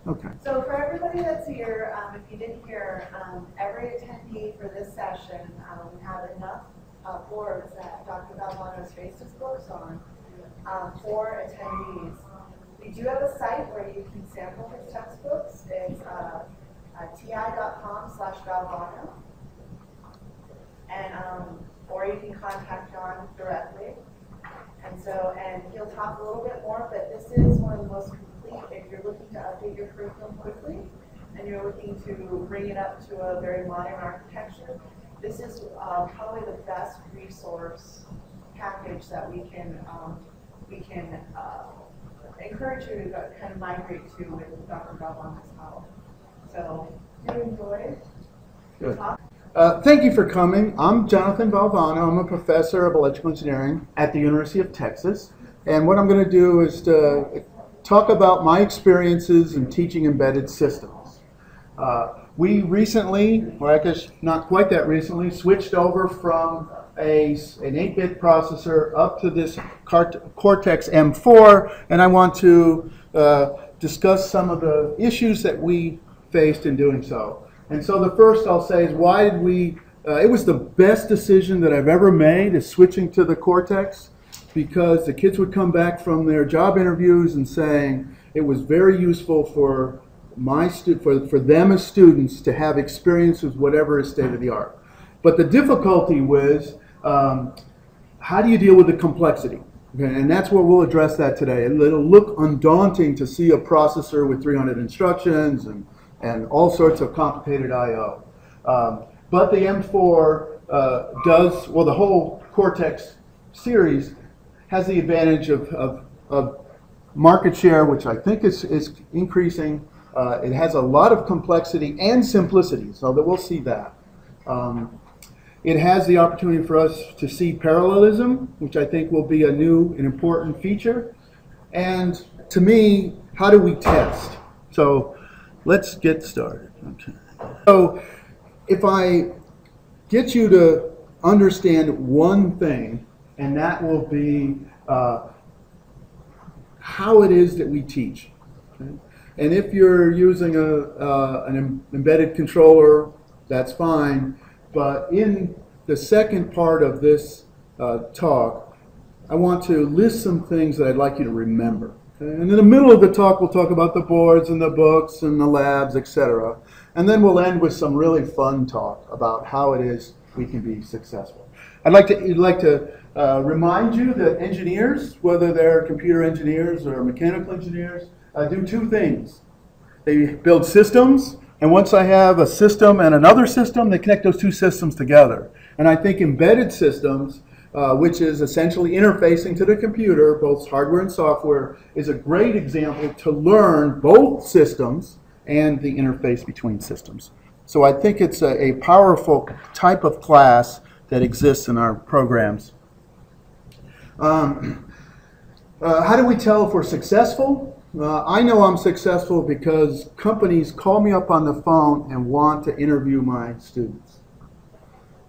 Okay. So for everybody that's here, if you didn't hear, every attendee for this session, we have enough boards that Dr. Valvano's based his books on for attendees. We do have a site where you can sample his textbooks. It's ti.com/Valvano. And, or you can contact John directly. And he'll talk a little bit more, but this is one of the most complete, if you're looking to update your curriculum quickly, and you're looking to bring it up to a very modern architecture, this is probably the best resource package that we can encourage you to kind of migrate to with Dr. Valvano's help. So, do you enjoy the talk? Thank you for coming. I'm Jonathan Valvano. I'm a professor of electrical engineering at the University of Texas. And what I'm going to do is to talk about my experiences in teaching embedded systems. We recently, or I guess not quite that recently, switched over from an 8-bit processor up to this Cortex M4, and I want to discuss some of the issues that we faced in doing so. And so the first I'll say is, why did we, it was the best decision that I've ever made, is switching to the Cortex, because the kids would come back from their job interviews and saying it was very useful for for them as students to have experience with whatever is state of the art. But the difficulty was, how do you deal with the complexity? Okay, and that's where we'll address that today. It'll look undaunting to see a processor with 300 instructions and all sorts of complicated I/O. But the M4 does, well, the whole Cortex series has the advantage of market share, which I think is increasing. It has a lot of complexity and simplicity, so that we'll see that. It has the opportunity for us to see parallelism, which I think will be a new and important feature. And to me, how do we test? So let's get started. Okay. So if I get you to understand one thing, and that will be how it is that we teach. Okay? And if you're using an embedded controller, that's fine. But in the second part of this talk, I want to list some things that I'd like you to remember. Okay? And in the middle of the talk, we'll talk about the boards and the books and the labs, etc. And then we'll end with some really fun talk about how it is we can be successful. I'd like to remind you that engineers, whether they're computer engineers or mechanical engineers, do two things. They build systems, and once I have a system and another system, they connect those two systems together. And I think embedded systems, which is essentially interfacing to the computer, both hardware and software, is a great example to learn both systems and the interface between systems. So I think it's a powerful type of class that exists in our programs. How do we tell if we're successful? I know I'm successful because companies call me up on the phone and want to interview my students.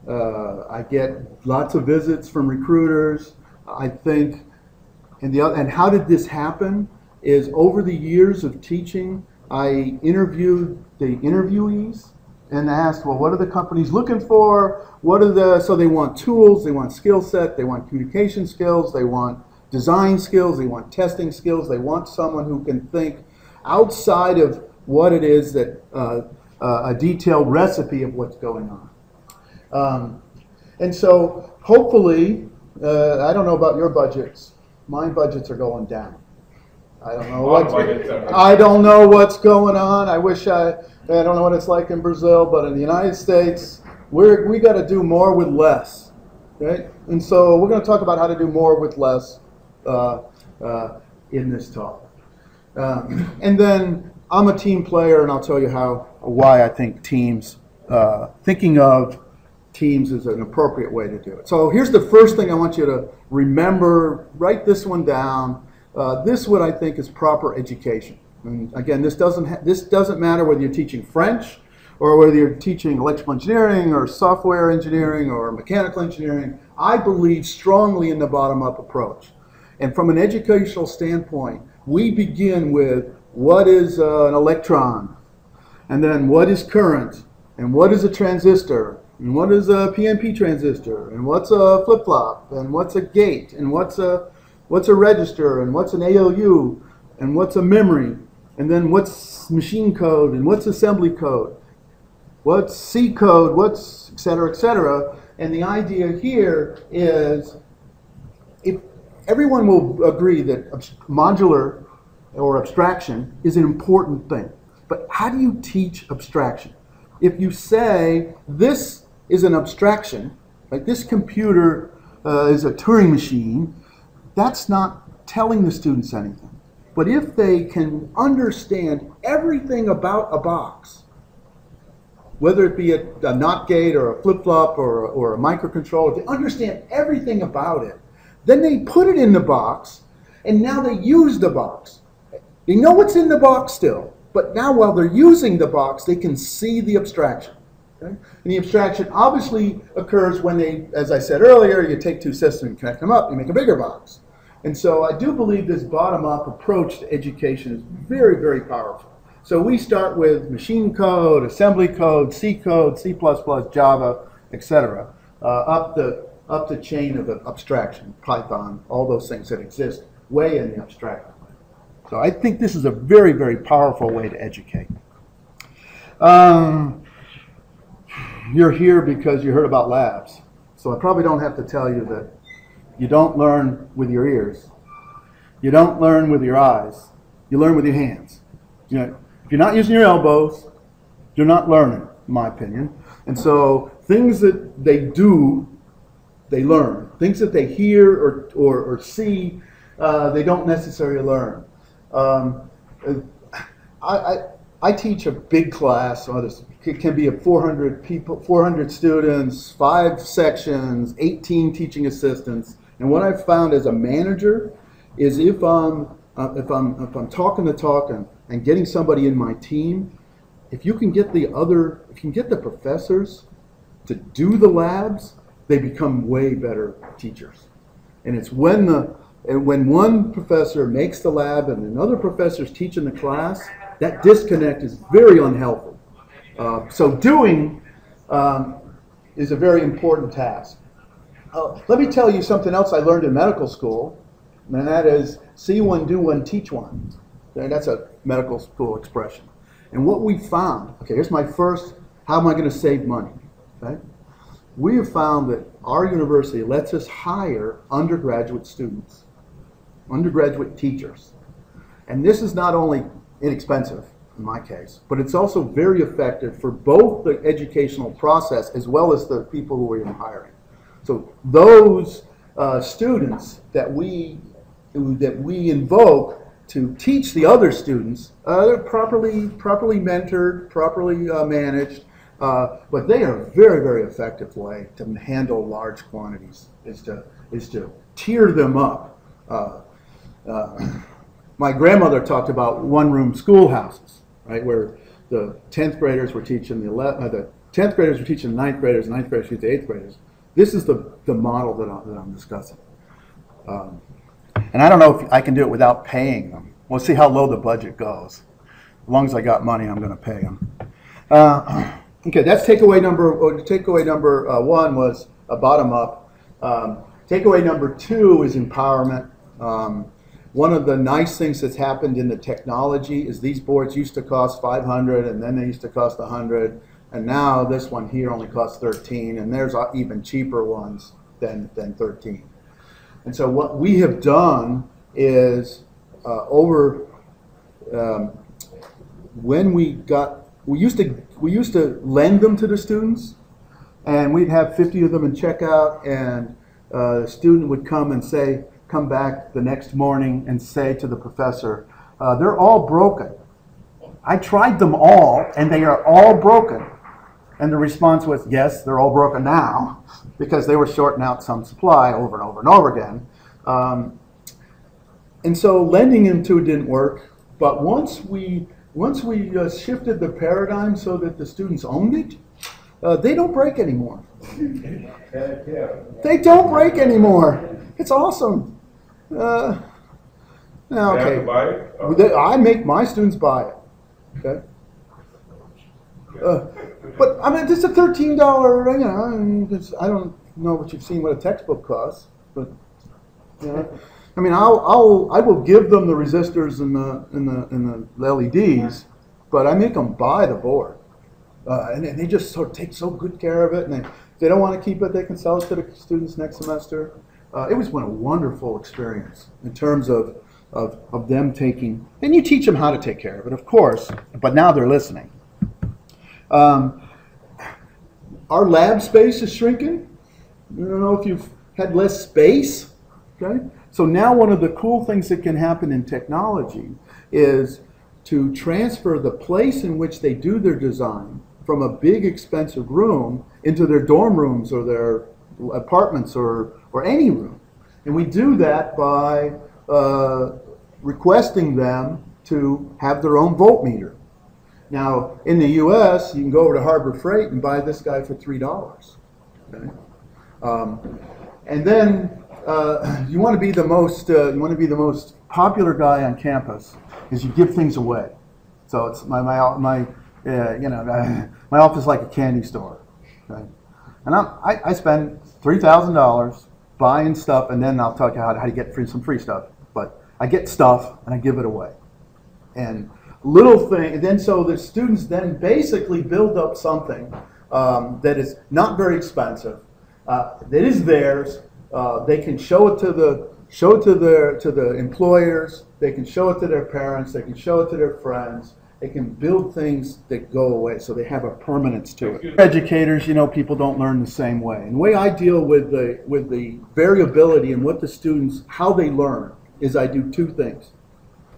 I get lots of visits from recruiters. I think, and how did this happen? Is over the years of teaching, I interviewed the interviewees and asked, well, what are the companies looking for? So they want tools, they want skill set, they want communication skills, they want design skills, they want testing skills, they want someone who can think outside of what it is that a detailed recipe of what's going on. And so hopefully, I don't know about your budgets, my budgets are going down. I don't know what's going on. I wish I don't know what it's like in Brazil, but in the United States, we got to do more with less, right? And so we're going to talk about how to do more with less in this talk. And then I'm a team player, and I'll tell you why I think teams, thinking of teams is an appropriate way to do it. So here's the first thing I want you to remember. Write this one down. This is what I think is proper education. And again, this doesn't matter whether you're teaching French or whether you're teaching electrical engineering or software engineering or mechanical engineering. I believe strongly in the bottom-up approach. And from an educational standpoint, we begin with what is an electron, and then what is current, and what is a transistor, and what is a PNP transistor, and what's a flip-flop, and what's a gate, and what's a register, and what's an ALU, and what's a memory, and then what's machine code, and what's assembly code, what's C code, what's et cetera, et cetera. And the idea here is, if everyone will agree that modular or abstraction is an important thing, but how do you teach abstraction? If you say this is an abstraction, like this computer is a Turing machine, that's not telling the students anything. But if they can understand everything about a box, whether it be a NOT gate or a flip-flop or a microcontroller, they understand everything about it. Then they put it in the box, and now they use the box. They know what's in the box still, but now while they're using the box, they can see the abstraction. Okay? And the abstraction obviously occurs when they, as I said earlier, you take two systems and connect them up, you make a bigger box. And so I do believe this bottom-up approach to education is very, very powerful. So we start with machine code, assembly code, C, Java, etc., up the chain of abstraction, Python, all those things that exist way in the abstract. So I think this is a very, very powerful way to educate. You're here because you heard about labs. So I probably don't have to tell you that you don't learn with your ears. You don't learn with your eyes. You learn with your hands. You know, if you're not using your elbows, you're not learning, in my opinion. And so things that they do, they learn. Things that they hear or see, they don't necessarily learn. I teach a big class. It can be 400 people, 400 students, 5 sections, 18 teaching assistants. And what I've found as a manager is if I'm talking the talk and getting somebody in my team, if you can get the professors to do the labs, they become way better teachers. And it's when one professor makes the lab and another professor's teaching the class, that disconnect is very unhealthy. So doing is a very important task. Let me tell you something else I learned in medical school, and that is see one, do one, teach one. That's a medical school expression. And what we found, okay, here's my first, how am I going to save money? Okay? We have found that our university lets us hire undergraduate students, undergraduate teachers. And this is not only inexpensive, in my case, but it's also very effective for both the educational process as well as the people who we're hiring. So those students that we invoke to teach the other students, they're properly mentored, properly managed, but they are a very, very effective way to handle large quantities, is to tier them up. My grandmother talked about one-room schoolhouses, right, where the 10th graders were teaching the 10th graders were teaching the 9th graders, 9th graders teaching the 8th graders. This is the model that I'm discussing. And I don't know if I can do it without paying them. We'll see how low the budget goes. As long as I got money, I'm going to pay them. Okay, that's takeaway number one was a bottom up. Takeaway number 2 is empowerment. One of the nice things that's happened in the technology is these boards used to cost $500, and then they used to cost $100, and now this one here only costs $13, and there's even cheaper ones than $13. And so what we have done is when we used to lend them to the students, and we'd have 50 of them in checkout, and the student would come back the next morning and say to the professor, they're all broken. I tried them all, and they are all broken. And the response was, yes, they're all broken now, because they were shorting out some supply over and over and over again. And so lending them to it didn't work. But once we shifted the paradigm so that the students owned it, they don't break anymore. They don't break anymore. It's awesome. Now, They have okay, to buy it? Or- I make my students buy it. Okay. But I mean, it's a $13. You know, I don't know what you've seen what a textbook costs, but you know, I mean, I will give them the resistors and the LEDs, but I make them buy the board, and they just sort of take so good care of it. And if they don't want to keep it, they can sell it to the students next semester. It was a wonderful experience in terms of them taking, and you teach them how to take care of it, of course, but now they're listening. Our lab space is shrinking. I don't know if you've had less space. Okay? So now one of the cool things that can happen in technology is to transfer the place in which they do their design from a big expensive room into their dorm rooms or their apartments or any room. And we do that by requesting them to have their own voltmeter. Now, in the U.S., you can go over to Harbor Freight and buy this guy for $3. Okay? And then you want to be the most popular guy on campus is you give things away. So it's my office is like a candy store. Okay? And I spend $3,000 buying stuff, and then I'll tell you how to get some free stuff. But I get stuff and I give it away. And little thing, then so the students then basically build up something that is not very expensive, that is theirs. They can show it to the employers. They can show it to their parents. They can show it to their friends. They can build things that go away, so they have a permanence to it. Educators, you know, people don't learn the same way. And the way I deal with the variability and what the students, how they learn, is I do two things.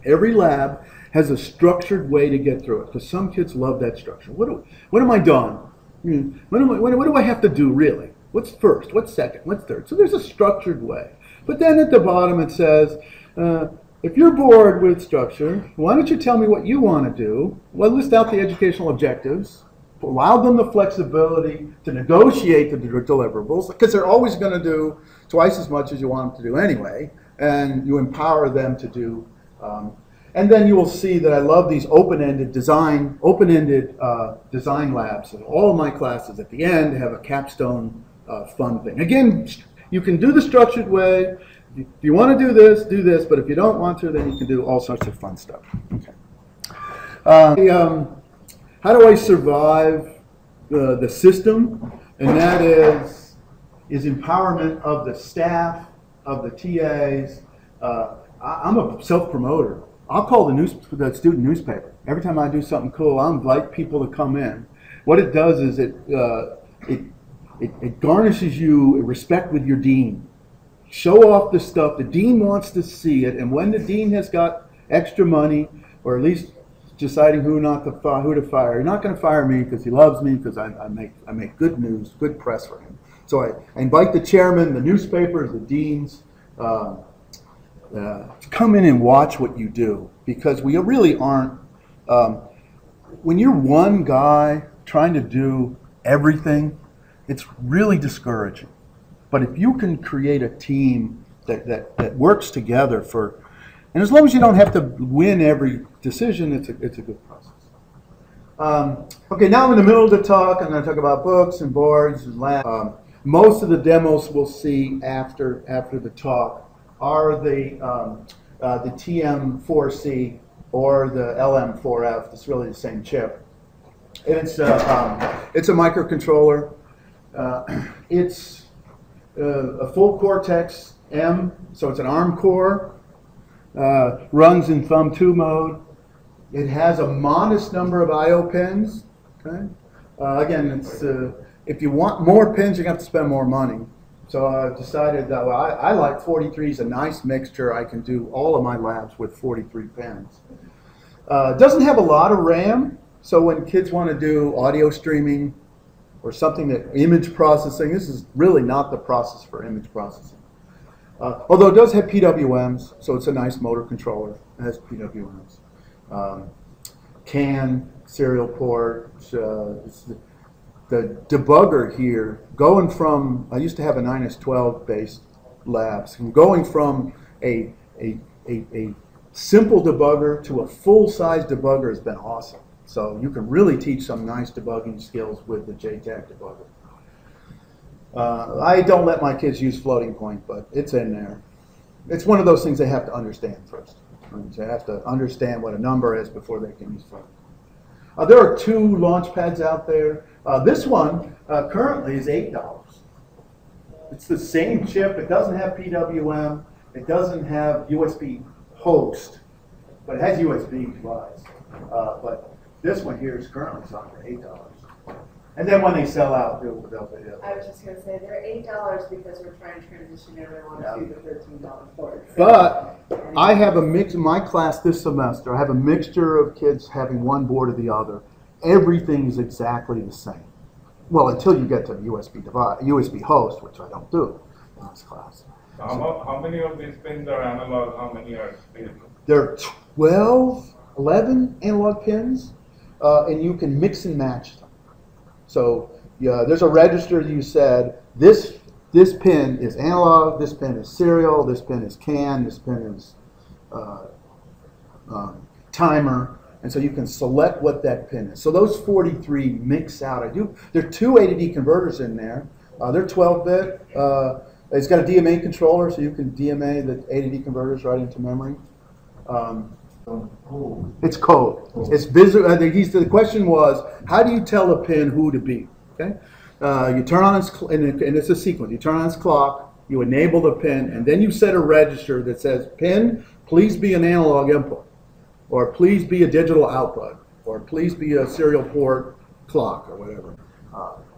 Every lab has a structured way to get through it, because some kids love that structure. What am I done? What do I have to do, really? What's first? What's second? What's third? So there's a structured way. But then at the bottom it says, if you're bored with structure, why don't you tell me what you want to do? Well, list out the educational objectives, allow them the flexibility to negotiate the deliverables, because they're always going to do twice as much as you want them to do anyway, and you empower them to do. And then you will see that I love these open-ended design labs. And all of my classes at the end have a capstone fun thing. Again, you can do the structured way. If you want to do this, but if you don't want to, then you can do all sorts of fun stuff. Okay. How do I survive the system? And that is empowerment of the staff, of the TAs. I'm a self-promoter. I'll call the student newspaper. Every time I do something cool, I'll invite people to come in. What it does is it garnishes you respect with your dean. Show off the stuff. The dean wants to see it, and when the dean has got extra money, or at least deciding who to fire, you're not going to fire me because he loves me, because I make good news, good press for him. So I invite the chairman, the newspapers, the deans, to come in and watch what you do, because we really aren't. When you're one guy trying to do everything, it's really discouraging. But if you can create a team that works together and as long as you don't have to win every decision, it's a good process. Okay, now I'm in the middle of the talk. I'm going to talk about books and boards and labs. Most of the demos we'll see after the talk are the TM4C or the LM4F. It's really the same chip. It's a microcontroller. It's a full Cortex M, so it's an ARM core. Runs in Thumb 2 mode. It has a modest number of I/O pins. Okay. Again, it's if you want more pins, you're going to have to spend more money. So I decided that I like 43 is a nice mixture. I can do all of my labs with 43 pins. It doesn't have a lot of RAM, so when kids want to do audio streaming or something that image processing, this is really not the process for image processing. Although it does have PWMs, so it's a nice motor controller. It has PWMs. CAN, serial port. The debugger here, going from, I used to have a 9S12 based labs, going from a simple debugger to a full-size debugger has been awesome. So you can really teach some nice debugging skills with the JTAG debugger. I don't let my kids use floating point, but it's in there. It's one of those things they have to understand first. They have to understand what a number is before they can use floating. There are 2 launch pads out there. This one currently is $8. It's the same chip. It doesn't have PWM. It doesn't have USB host, but it has USB device. But this one here is currently selling for $8. And then when they sell out, they'll I was just going to say, they're $8 because we're trying to transition everyone to the $13 board. But I have a mix in my class this semester. I have a mixture of kids having one board or the other. Everything is exactly the same. Well, until you get to the USB host, which I don't do in this class. How many of these pins are analog? How many are digital? There are 11 analog pins, and you can mix and match them. So yeah, there's a register. You said this pin is analog, this pin is serial, this pin is CAN, this pin is timer, and so you can select what that pin is. So those 43 mix out. There are 2 A to D converters in there. They're 12-bit. It's got a DMA controller, so you can DMA the A to D converters right into memory. It's code. It's visual. The question was, how do you tell a pin who to be? Okay, you turn on its and it's a sequence. You turn on its clock, you enable the pin, and then you set a register that says, "Pin, please be an analog input, or please be a digital output, or please be a serial port clock, or whatever."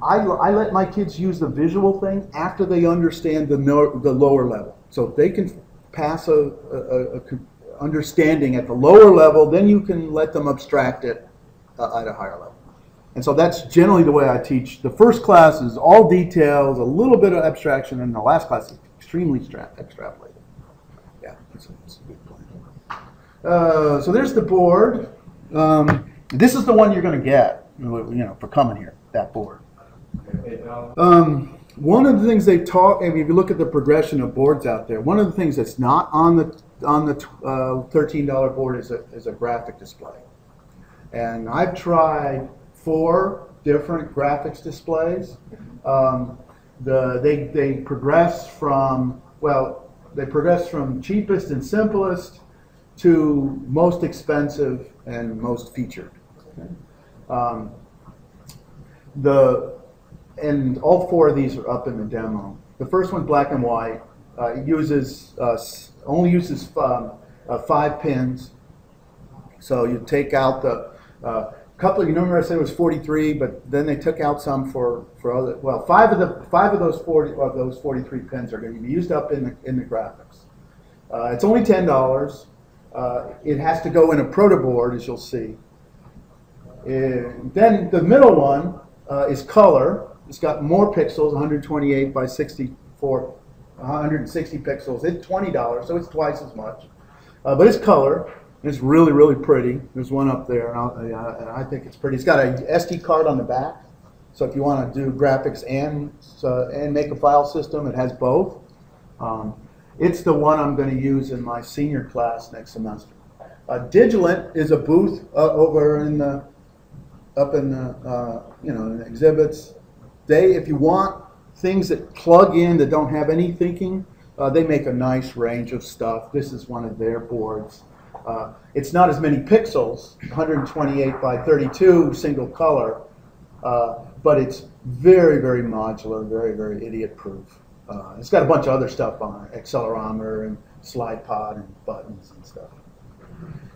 I let my kids use the visual thing after they understand the lower level, so if they can pass a understanding at the lower level, then you can let them abstract it at a higher level. And so that's generally the way I teach. The first class is all details, a little bit of abstraction, and the last class is extremely extrapolated. Yeah, it's a good plan. So there's the board. This is the one you're going to get, for coming here, that board. One of the things they taught, if you look at the progression of boards out there, one of the things that's not on the $13 board is a graphic display. And I've tried 4 different graphics displays. They progress from cheapest and simplest to most expensive and most featured. Okay? And all 4 of these are up in the demo. The first one, black and white, only uses 5 pins. So you take out the couple. You remember I said it was 43, but then they took out some for other. Well, 5 of those 43 pins are going to be used up in the graphics. It's only $10. It has to go in a proto board, as you'll see. Then the middle one is color. It's got more pixels, 128 by 64, 160 pixels. It's $20, so it's twice as much. But it's color. It's really, really pretty. There's one up there, and I think it's pretty. It's got an SD card on the back, so if you want to do graphics and make a file system, it has both. It's the one I'm going to use in my senior class next semester. Digilent is a booth over in the in the exhibits. If you want things that plug in that don't have any thinking, they make a nice range of stuff. This is one of their boards. It's not as many pixels, 128 by 32 single color, but it's very, very modular, very, very idiot-proof. It's got a bunch of other stuff on it, accelerometer and slide pod and buttons and stuff.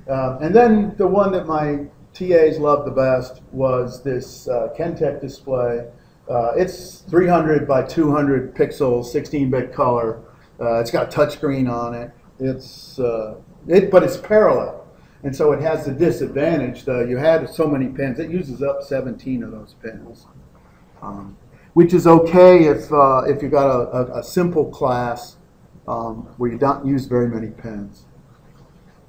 And then the one that my TAs loved the best was this Kentech display. It's 300 by 200 pixels, 16-bit color. It's got a touchscreen on it. But it's parallel, and so it has the disadvantage that you had so many pins. It uses up 17 of those pins, which is okay if you've got a simple class where you don't use very many pins.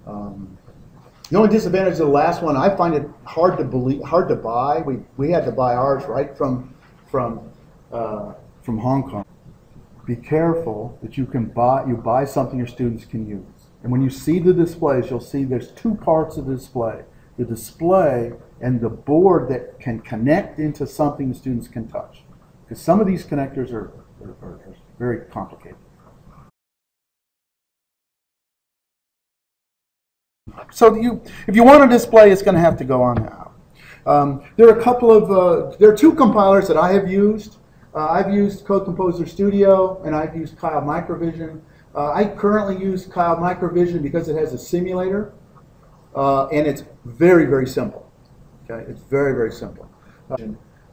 The only disadvantage of the last one, I find it hard to buy. We had to buy ours right from Hong Kong. Be careful that you buy something your students can use. And when you see the displays, you'll see there's two parts of the display. The display and the board that can connect into something the students can touch. Because some of these connectors are very complicated. So if you want a display, it's going to have to go on now. There are a couple of, there are two compilers that I have used. I've used Code Composer Studio and I've used Kyle Microvision. I currently use Kyle Microvision because it has a simulator and it's very, very simple. Okay, it's very, very simple.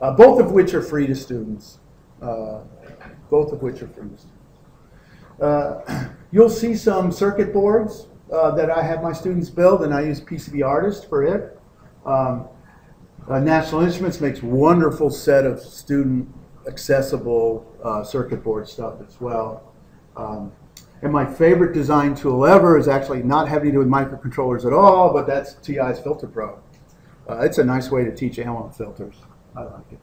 Both of which are free to students. Both of which are free to students. You'll see some circuit boards that I have my students build, and I use PCB Artist for it. National Instruments makes wonderful set of student accessible circuit board stuff as well. And my favorite design tool ever is actually not having to do with microcontrollers at all, but that's TI's Filter Pro. It's a nice way to teach analog filters. I like it.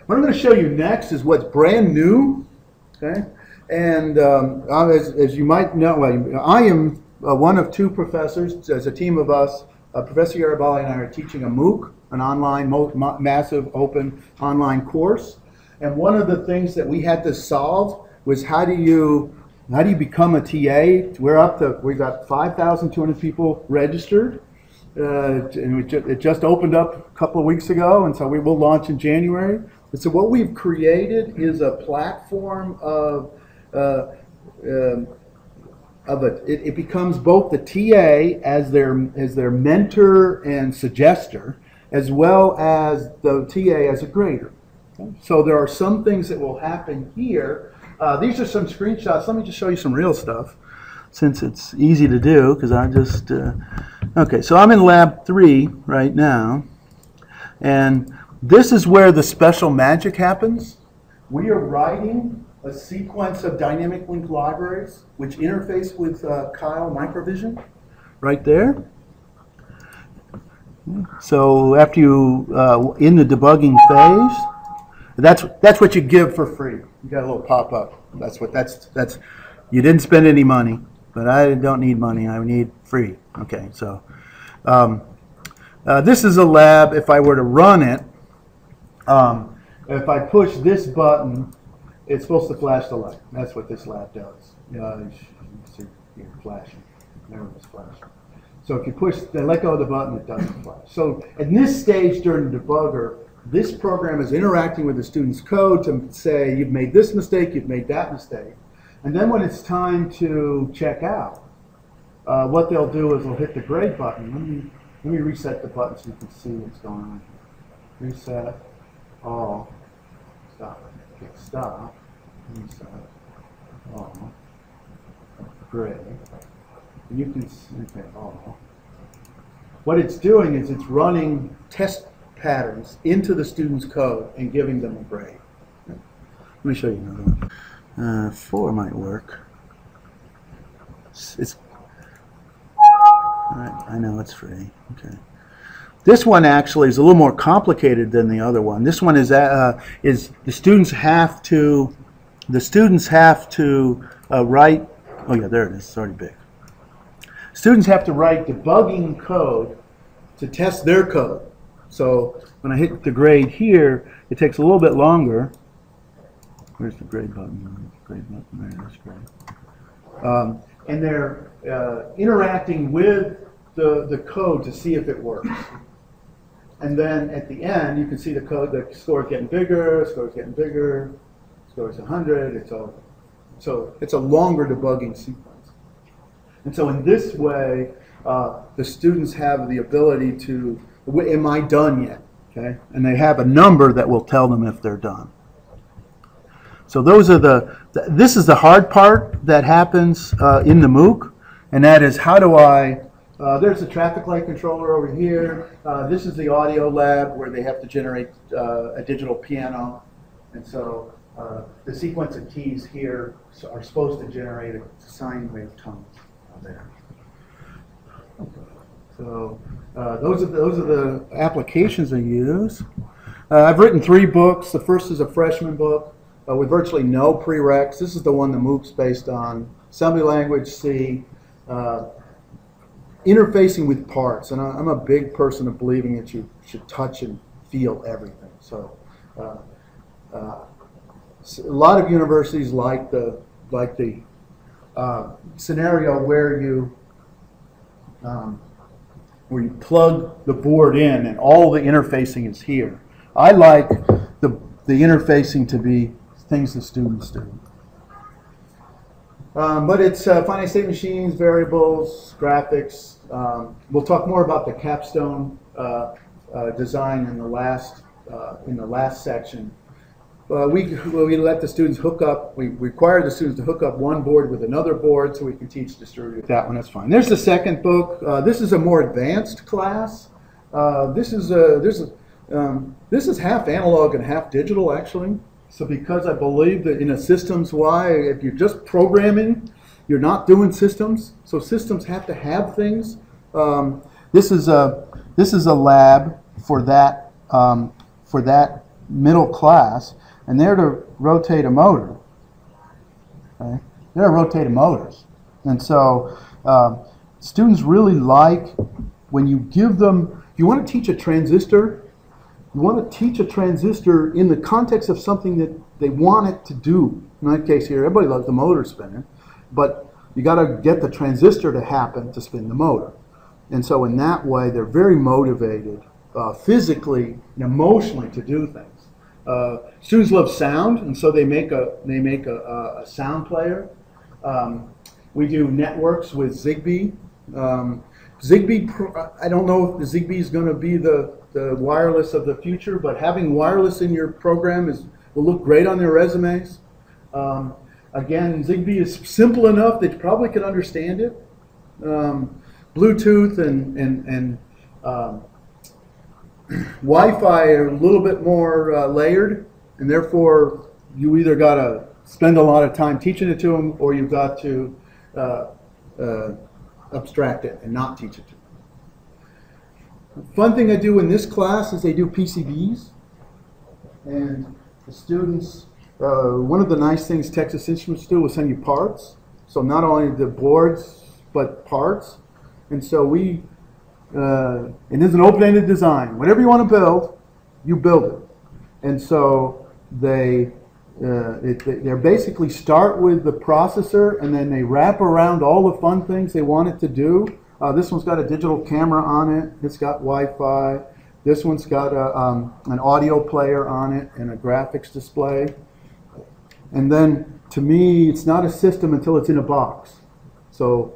What I'm going to show you next is what's brand new. Okay, and as you might know, I am one of two professors. As a team of us, Professor Yarabali and I are teaching a MOOC, an online, massive, open online course. And one of the things that we had to solve was how do you become a TA? We've got 5,200 people registered. And it just opened up a couple of weeks ago, and so we will launch in January. And so what we've created is a platform of it becomes both the TA as their mentor and suggester, as well as the TA as a grader. Okay? So there are some things that will happen here. These are some screenshots. Let me just show you some real stuff, since it's easy to do, because I just... Okay, so I'm in lab 3 right now, and this is where the special magic happens. We are writing a sequence of dynamic link libraries which interface with Kyle Microvision right there. So after you, in the debugging phase, that's what you give for free. You got a little pop-up. That's you didn't spend any money, but I don't need money. I need free. Okay, so this is a lab. If I were to run it, if I push this button, it's supposed to flash the light. That's what this lab does. You can see here flashing. There it was flashing. So if you let go of the button, it doesn't flash. So at this stage during the debugger, this program is interacting with the student's code to say, you've made this mistake, you've made that mistake. And then when it's time to check out, what they'll do is they'll hit the grade button. Let me reset the button so you can see what's going on here. Reset, all, stop. Okay, stop, reset, all, grade. And you can see, okay, all. What it's doing is it's running test patterns into the student's code and giving them a grade. Let me show you another one. 4 might work. I know it's free. Okay. This one actually is a little more complicated than the other one. This one is the students have to write. Oh yeah, there it is. It's already big. Students have to write debugging code to test their code. So when I hit the grade here, it takes a little bit longer. Where's the grade button? Grade button. There's grade. And they're interacting with the code to see if it works. And then at the end, you can see the code. The score is getting bigger. Score is getting bigger. Score is 100. It's over. So it's a longer debugging sequence. And so in this way, the students have the ability to, am I done yet? Okay, and they have a number that will tell them if they're done. So those are this is the hard part that happens in the MOOC, and that is how do I, there's a traffic light controller over here. This is the audio lab where they have to generate a digital piano. And so the sequence of keys here are supposed to generate a sine wave tone there. So those are the applications I use. I've written 3 books. The first is a freshman book with virtually no prereqs. This is the one the MOOC's based on. assembly language C, interfacing with parts. And I'm a big person of believing that you should touch and feel everything. So a lot of universities like the scenario where you plug the board in and all the interfacing is here. I like the interfacing to be things the students do. But it's finite state machines, variables, graphics. We'll talk more about the capstone design in the last section. We let the students hook up. We require the students to hook up one board with another board so we can teach distributed. That one, that's fine. There's the second book. This is a more advanced class. This is half analog and half digital, actually. So because I believe that in a systems Y, if you're just programming, you're not doing systems. So systems have to have things. This is a lab for that middle class, and they're to rotate a motor. Okay? They're to rotate motors, and so students really like when you give them. If you want to teach a transistor. You want to teach a transistor in the context of something that they want it to do. In that case here, everybody loves the motor spinning, but you got to get the transistor to happen to spin the motor. And so in that way, they're very motivated physically and emotionally to do things. Students love sound, and so they make a sound player. We do networks with Zigbee. Zigbee, I don't know if the Zigbee is going to be the wireless of the future, but having wireless in your program will look great on their resumes. Again, Zigbee is simple enough that you probably can understand it. Bluetooth and Wi-Fi are a little bit more layered, and therefore you either got to spend a lot of time teaching it to them, or you've got to abstract it and not teach it to them. Fun thing I do in this class is they do PCBs, and the students, one of the nice things Texas Instruments do is send you parts. So not only the boards, but parts. And so and it's an open-ended design. Whatever you want to build, you build it. And so they basically start with the processor, and then they wrap around all the fun things they want it to do. This one's got a digital camera on it. It's got Wi-Fi. This one's got an audio player on it and a graphics display. And then, to me, it's not a system until it's in a box. So,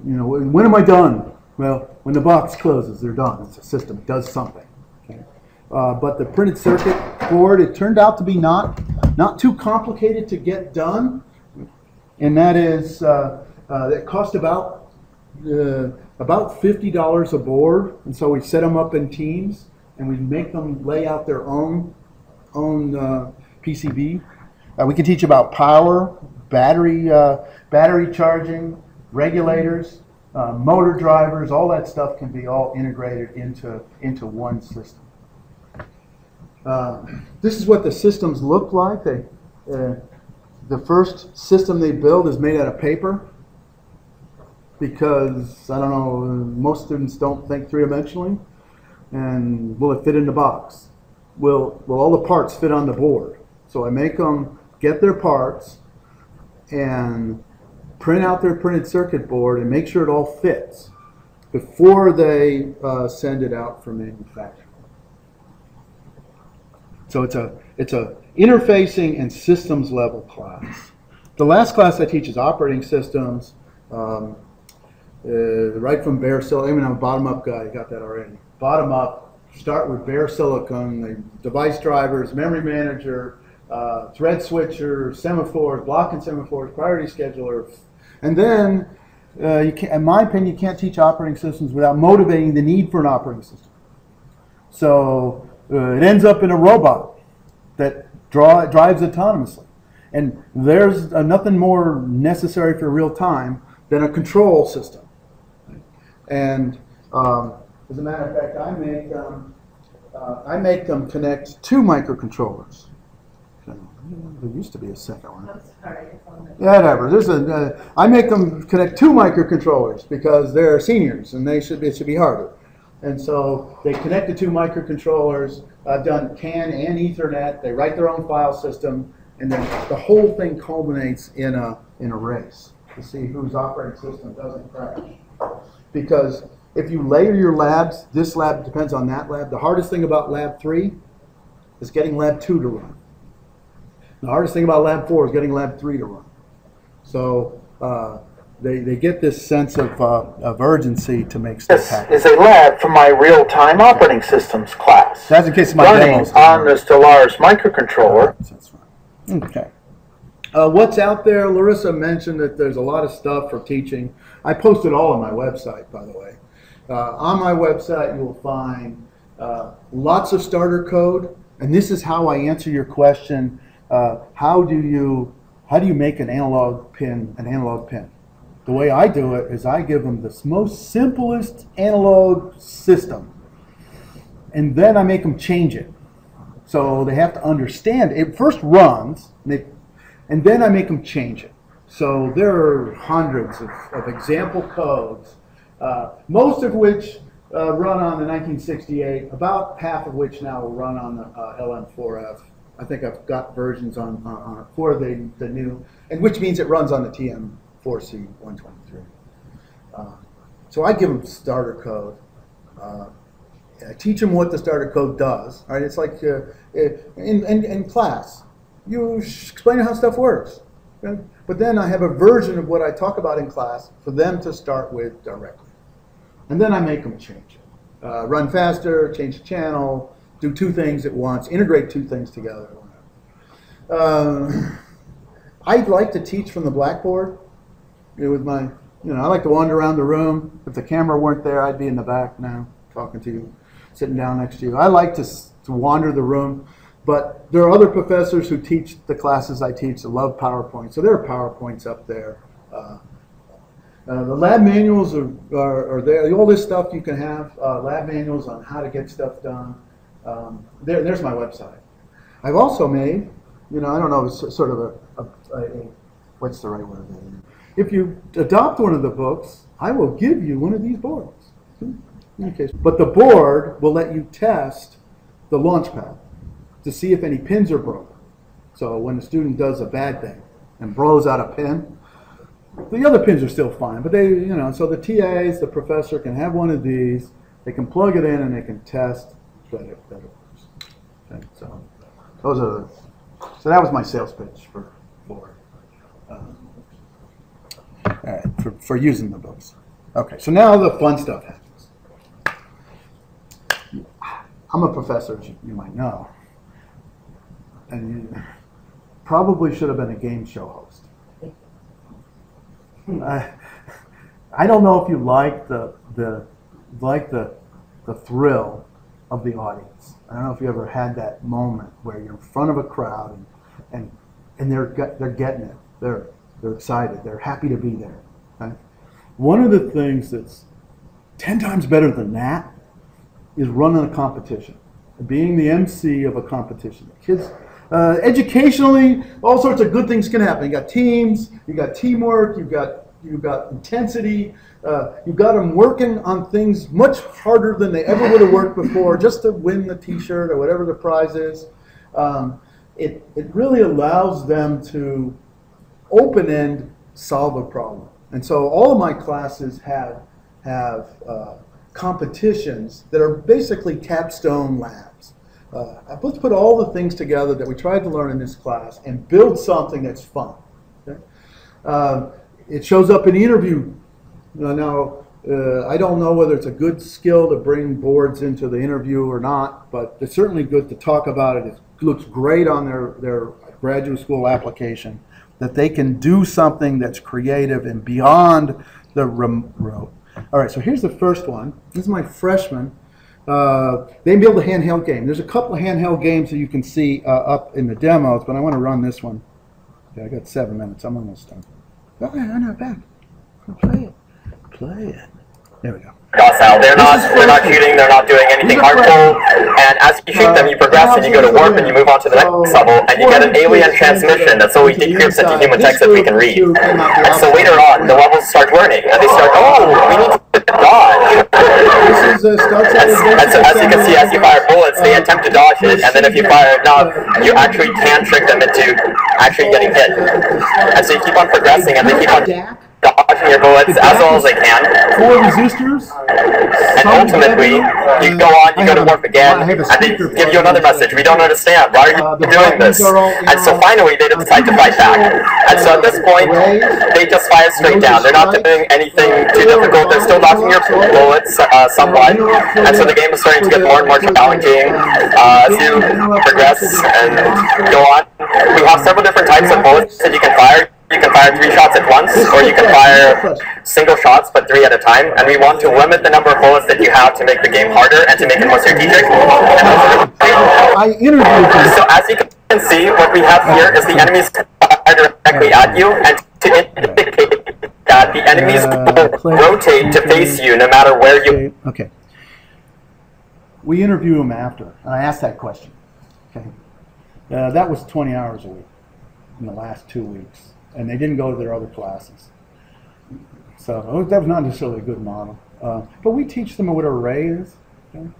when am I done? Well, when the box closes, they're done. It's a system. It does something. Okay? But the printed circuit board, it turned out to be not too complicated to get done. And that is, it cost about $50 a board, and so we set them up in teams, and we make them lay out their own PCB. We can teach about power, battery charging, regulators, motor drivers. All that stuff can be all integrated into one system. This is what the systems look like. The first system they build is made out of paper, because, I don't know, most students don't think three-dimensionally. And will it fit in the box? Will all the parts fit on the board? So I make them get their parts and print out their printed circuit board and make sure it all fits before they send it out for manufacturing. So it's a interfacing and systems level class. The last class I teach is operating systems. Right from bare silicon. I mean, I'm a bottom-up guy. You got that already. Bottom up. Start with bare silicon, the device drivers, memory manager, thread switcher, semaphores, blocking semaphores, priority scheduler, and then, in my opinion, you can't teach operating systems without motivating the need for an operating system. So it ends up in a robot that drives autonomously, and there's nothing more necessary for real time than a control system. And as a matter of fact, I make them connect two microcontrollers. Okay. There used to be a second one. I'm sorry. Whatever. There's I make them connect 2 microcontrollers because they're seniors and it should be harder. And so they connect the 2 microcontrollers. I've done CAN and Ethernet. They write their own file system, and then the whole thing culminates in a race to see whose operating system doesn't crash. Because if you layer your labs, this lab depends on that lab. The hardest thing about lab 3 is getting lab 2 to run. The hardest thing about lab 4 is getting lab 3 to run. So they get this sense of urgency to make stuff happen. This is a lab from my real-time operating systems class. That's in case of my running demos. on the Stellaris microcontroller. That's fine. Okay. What's out there? Larissa mentioned that there's a lot of stuff for teaching. I posted all on my website, by the way. On my website, you will find lots of starter code, and this is how I answer your question. How do you make an analog pin an analog pin? The way I do it is I give them the most simplest analog system, and then I make them change it. So they have to understand it first runs, and then I make them change it. So there are hundreds of example codes, most of which run on the 1968, about half of which now will run on the LM4F. I think I've got versions on for the new, and which means it runs on the TM4C123. So I give them starter code. I teach them what the starter code does. All right, it's like in class, you explain how stuff works. Okay? But then I have a version of what I talk about in class for them to start with directly, and then I make them change it. Run faster, change the channel. Do 2 things at once, integrate 2 things together. I'd like to teach from the blackboard. With my, I like to wander around the room. If the camera weren't there, I'd be in the back now, talking to you, sitting down next to you. I like to wander the room, but there are other professors who teach the classes I teach that love PowerPoint, so there are PowerPoints up there. The lab manuals are there. All this stuff you can have, lab manuals on how to get stuff done. There's my website. I've also made, I don't know, it's sort of a what's the right word? If you adopt one of the books, I will give you one of these boards. Okay. But the board will let you test the launch pad to see if any pins are broken. So when the student does a bad thing and blows out a pin, the other pins are still fine. But they, so the TAs, the professor can have one of these. They can plug it in and they can test that it works. Okay, so those are so that was my sales pitch for using the books. Okay, so now the fun stuff happens. I'm a professor, as you might know, and you probably should have been a game show host. I don't know if you like the thrill of the audience. I don't know if you ever had that moment where you're in front of a crowd and they're getting it. They're excited. They're happy to be there. Okay? One of the things that's 10 times better than that is running a competition, being the MC of a competition. Kids, educationally, all sorts of good things can happen. You got teams, you got teamwork, you've got intensity. You've got them working on things much harder than they ever would have worked before just to win the T-shirt or whatever the prize is. It really allows them to open-end solve a problem. And so all of my classes have competitions that are basically capstone labs. Let's put all the things together that we tried to learn in this class and build something that's fun. Okay? It shows up in the interview. Now, I don't know whether it's a good skill to bring boards into the interview or not, but it's certainly good to talk about it. It looks great on their graduate school application, that they can do something that's creative and beyond the rote. All right, so here's the first one. This is my freshman. They build a handheld game. There's a couple of handheld games that you can see up in the demos, but I want to run this one. Yeah, I got 7 minutes. I'm almost done. Okay, I'm not back. Play it. Play it. There we go. Docile. They're not shooting, they're not doing anything harmful, and as you shoot them, you progress and you go to warp and you move on to the next level, and you get an alien transmission that slowly decrypts into human text that we can read. And so later on, the levels start learning, and they start, oh, we need to dodge. And so as you can see, as you fire bullets, they attempt to dodge it, and then if you fire enough, you actually can trick them into actually getting hit. And so you keep on progressing, and they keep on dodging your bullets as well as they can. 4 resistors. And ultimately, you go on, you go to warp again, and they give you another message. We don't understand. Why are you doing this? And so finally, they decide to fight back. And so at this point, they just fire straight down. They're not doing anything too difficult. They're still knocking your bullets somewhat. And so the game is starting to get more and more challenging as you progress and go on. We have several different types of bullets that you can fire. You can fire 3 shots at once, or you can fire single shots, but 3 at a time. And we want to limit the number of bullets that you have to make the game harder and to make it more strategic. So as you can see, what we have here is the enemies fire directly at you, and to indicate that the enemies will rotate to face you no matter where you... Okay. We interview them after, and I asked that question. Okay. That was 20 hours a week in the last 2 weeks. And they didn't go to their other classes. So that was not necessarily a good model. But we teach them what array is. Okay?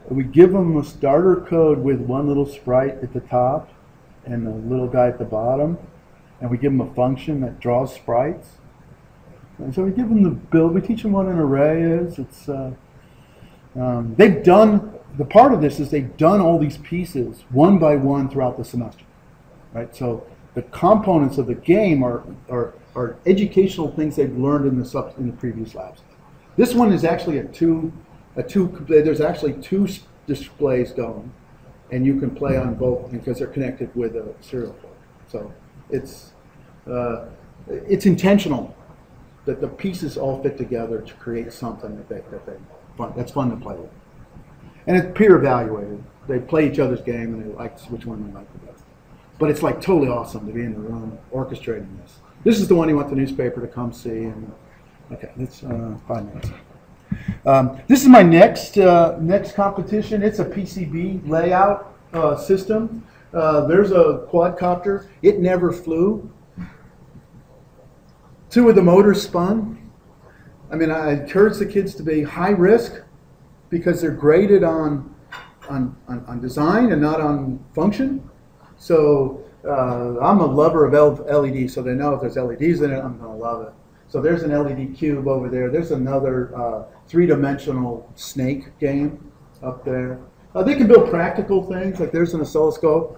We give them a starter code with one little sprite at the top and a little guy at the bottom. And we give them a function that draws sprites. And so we give them the build. We teach them what an array is. It's they've done, the part of this is they've done all these pieces one by one throughout the semester. Right? So the components of the game are educational things they've learned in the previous labs. This one is actually there's actually 2 displays going, and you can play on both because they're connected with a serial port. So it's intentional that the pieces all fit together to create something that's fun to play with. And it's peer evaluated. They play each other's game and they like which one they like the best. But it's like totally awesome to be in the room orchestrating this. This is the one you want the newspaper to come see. And okay, that's 5 minutes. This is my next competition. It's a PCB layout system. There's a quadcopter. It never flew. 2 of the motors spun. I mean, I encourage the kids to be high risk because they're graded on design and not on function. So I'm a lover of LEDs, so they know if there's LEDs in it, I'm going to love it. So there's an LED cube over there. There's another 3-dimensional snake game up there. They can build practical things, like there's an oscilloscope.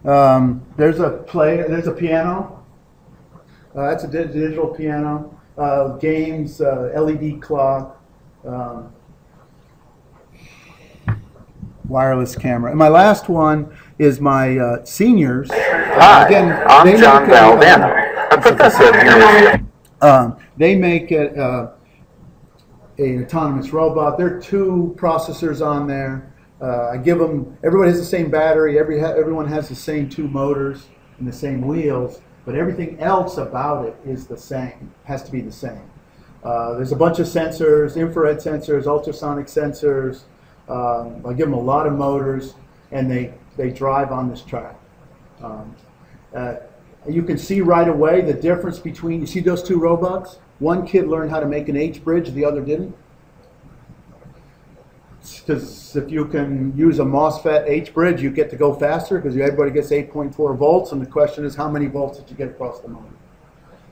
There's a piano. That's a digital piano. Games, LED clock. Wireless camera. And my last one is my seniors. Hi, I'm John Valvano, a professor at the university. They make it an autonomous robot. There are 2 processors on there. I give them, everybody has the same battery, everyone has the same 2 motors and the same wheels, but everything else about it is the same, has to be the same. There's a bunch of sensors, infrared sensors, ultrasonic sensors. I give them a lot of motors, and they drive on this track. You can see right away the difference between, you see those 2 robots? One kid learned how to make an H-bridge, the other didn't. Because if you can use a MOSFET H-bridge, you get to go faster because everybody gets 8.4 volts, and the question is how many volts did you get across the motor?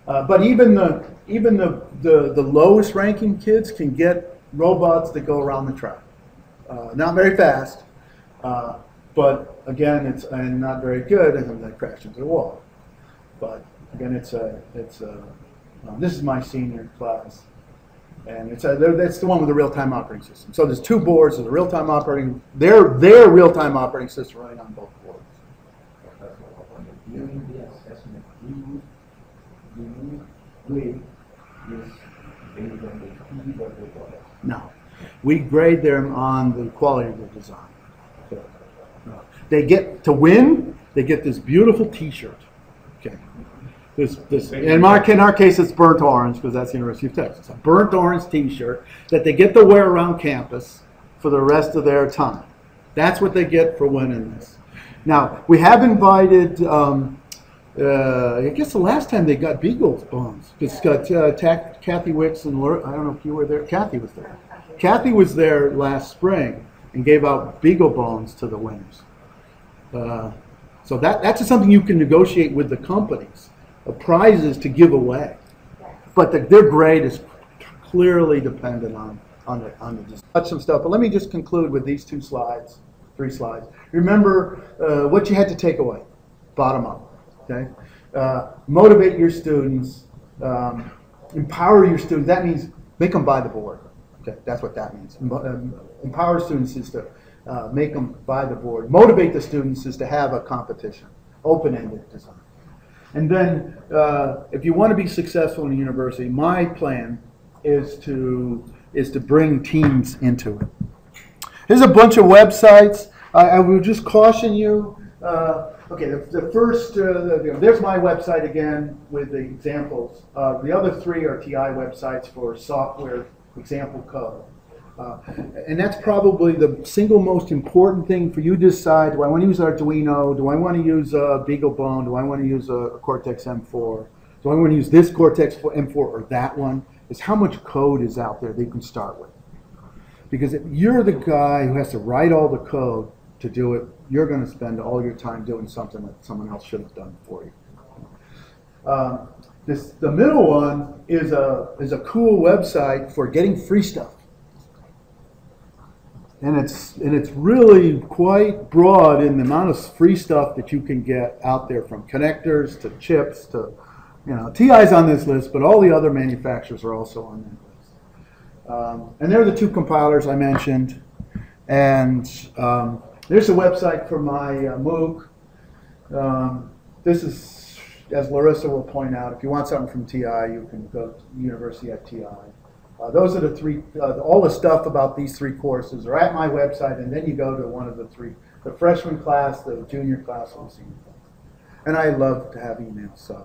But even the lowest ranking kids can get robots that go around the track. Not very fast, but again, it's not very good, and they crash into the wall. But again, this is my senior class, and that's the one with the real-time operating system. So there's 2 boards of the real-time operating, their real-time operating system running on both boards. No. We grade them on the quality of the design. They get to win, they get this beautiful t-shirt. Okay. In our case, it's burnt orange because that's the University of Texas. A burnt orange T-shirt that they get to wear around campus for the rest of their time. That's what they get for winning this. Now, we have invited, I guess the last time they got Beagle bones, because Kathy Wicks and I don't know if you were there. Kathy was there. Kathy was there last spring and gave out Beagle bones to the winners. So that's something you can negotiate with the companies, prizes to give away. But their grade is clearly dependent on the just touch some stuff. But let me just conclude with these 3 slides. Remember what you had to take away, bottom up. Okay, motivate your students, empower your students. That means make them buy the board. Okay, that's what that means. Empower students is to make them buy the board. Motivate the students is to have a competition, open-ended design. And then, if you want to be successful in a university, my plan is to bring teams into it. Here's a bunch of websites. I will just caution you. Okay, the first, there's my website again with the examples. The other 3 are TI websites for software example code. And that's probably the single most important thing for you to decide. Do I want to use Arduino? Do I want to use a BeagleBone? Do I want to use a Cortex M4? Do I want to use this Cortex M4 or that one? Is how much code is out there that you can start with. Because if you're the guy who has to write all the code to do it, you're going to spend all your time doing something that someone else should have done for you. The middle one is a cool website for getting free stuff. And it's really quite broad in the amount of free stuff that you can get out there, from connectors to chips to, TI's on this list, but all the other manufacturers are also on that list. And they're the 2 compilers I mentioned. And there's a website for my MOOC. This is, as Larissa will point out, if you want something from TI, you can go to University at TI. Those are the 3, all the stuff about these 3 courses are at my website, and then you go to one of the 3, the freshman class, the junior class, and the senior class. And I love to have emails, so